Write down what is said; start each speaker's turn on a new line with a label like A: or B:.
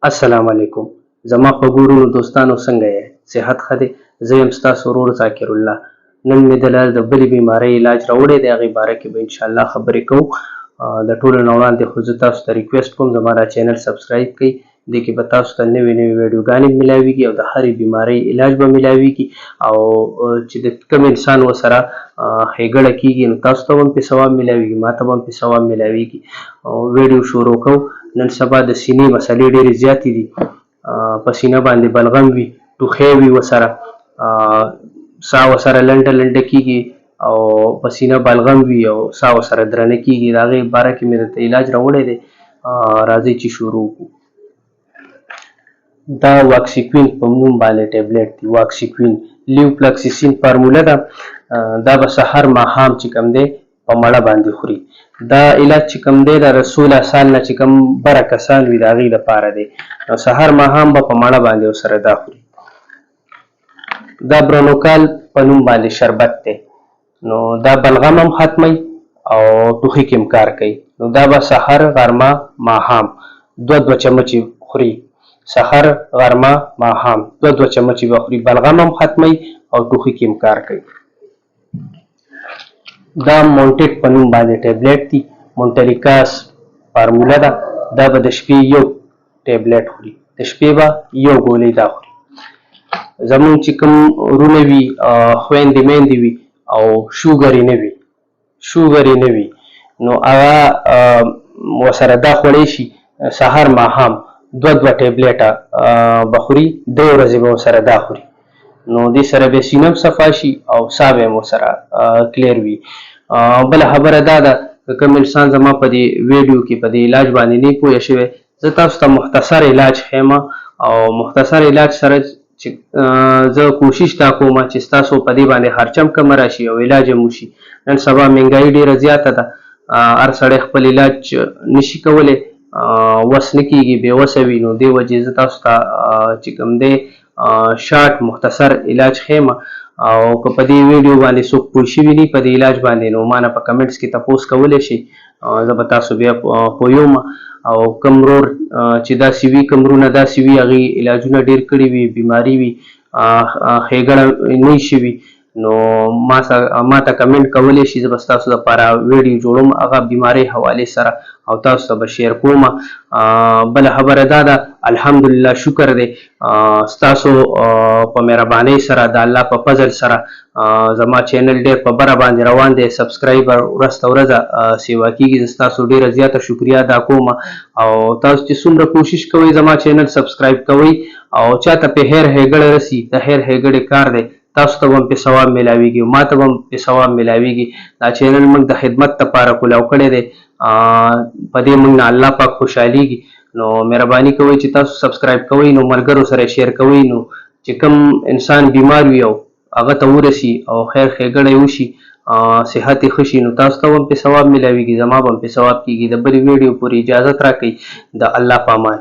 A: السلام علیکم زما خبرونو دوستانو څنګه یې صحت ښه دی زه یم ستاسو ورور ذاکر الله نن مې دلته د بلې بیمارۍ علاج راوړی دی هغې باره کې به انشاءالله خبرې کوو د ټولو نه وړاندې خو زه تاسو ته ریکویسټ کوم زما دا چینل سبسکرایب کړئ دې کې به تاسو ته نوې نوې ویډیوګانې ملاویږي او د هرې بیمارۍ علاج به ملاویږي او چې د کوم انسان ورسره ښېګړه کېږي نو تاسو ته به هم پرې ثواب ملاویږي ما ته به هم پرې ثواب ملاویږي ویډیو شروع کوو نن سبا د سینې مسلې ډېرې زیاتې دي په سینه باندې بلغم وي ټوخی وي ورسره ساه ورسره لنډه لنډه کېږي او په سینه بلغم وي او ساه ورسره درنه کېږي د هغې باره کې مې درته علاج راوړی دی راځئ چې شروع کړو دا واکسیکوین په نوم باندې ټیبلیټ دی واکسیکوین لیوفلاکسیسین فارموله ده دا به سحر ماښام چې کوم دی په مړه باندې خوري دا علاج چې کوم دی د 16 سال نه چې کوم بره کسان وي د هغې لپاره دی نو سحر ماښام به په مړه باندې ورسره دا خوري دا برونوکال په نوم باندې شربت دی نو دا بلغم هم ختموي او ټوخي کې هم کار کوي نو دا به سحر غرمه ماښام دوه چمچې خوري سحر غرمه ماښام دوه چمچې به خوري بلغم هم ختموي او ټوخي کې هم کار کوي دا مونټیک په نوم باندې ټیبلیټ دی مونټریکاس فارموله ده دا به د شپې یو ټیبلیټ خوري د شپې به یو ګولۍ دا خوري زمونږ چې کوم ورونه وي خویندې میندې وي او شوګر یې نه وي نو هغه ورسره دا خوړی شي سهار ماښام دوه ټیبلیټه به خوري 2 ورځې به ورسره دا خوري نو دې سره به سینه هم صفا شي او ساه به هم ورسره کلیر وي بله خبره دا ده که کوم انسان زما په دې ویډیو کې په دې علاج باندې نه پوه شوی زه تاسو ته مختصر علاج ښیم او مختصر علاج سره چې زه کوشش دا کوم چې ستاسو په دې باندې خرچه هم کمه راشي او علاج هم وشي نن سبا مهنګایي ډېره زیاته ده هر سړی خپل علاج نشي کولی وس نه کېږي بېوسه وي نو دې وجې زه تاسو ته چې کوم دی شارټ مختصر علاج ښیم او که په دې ویډیو باندې څوک پوه شوي دي په دې علاج باندې نو ما نه په کمنټس کې تپوس کولی شي زه به تاسو بیا پوهیوم او کوم ورور چې داسې وي کوم ورونه داسې وي هغې علاجونه ډېر کړي وي بیماري وي ښېګړه نه شوي نو ما ته کمنټ کولی شي زه به ستاسو دپاره ویډیو جوړوم هغه بیمارۍ حوالې سره او تاسو ته به شیر کوم بله خبره دا ده الحمدلله شکر دی ستاسو په مهربانۍ سره د الله په فضل سره زما چینل ډېر په بره باندې روان دی سبسکرایبر ورځ ته ورځه سیوا کېږي زه ستاسو ډېره زیاته شکریه ادا کوم او تاسو چې څومره کوشش کوئ زما چینل سبسکرایب کوئ او چاته په هیر ښېګړه رسي د هیر ښېګړې کار دی تاسو ته به هم پرې ثواب میلاویږي او ما ته به هم پرې ثواب میلاویږي دا چینل موږ د خدمت لپاره کولاو کړی دی په دې موږ نه الله پاک خوشحالیږي نو مهرباني کوئ چې تاسو سبسکرایب کوئ نو ملګرو سره شیر کوئ نو چې کوم انسان بیمار وي او هغه ته ورسي او خیر ښېګړه یې وشي صحت یې ښه شي نو تاسو ته به هم پرې ثواب میلاویږي زما به هم پرې ثواب کېږي د بلې ویډیو پورې اجازت راکوئ د الله په امان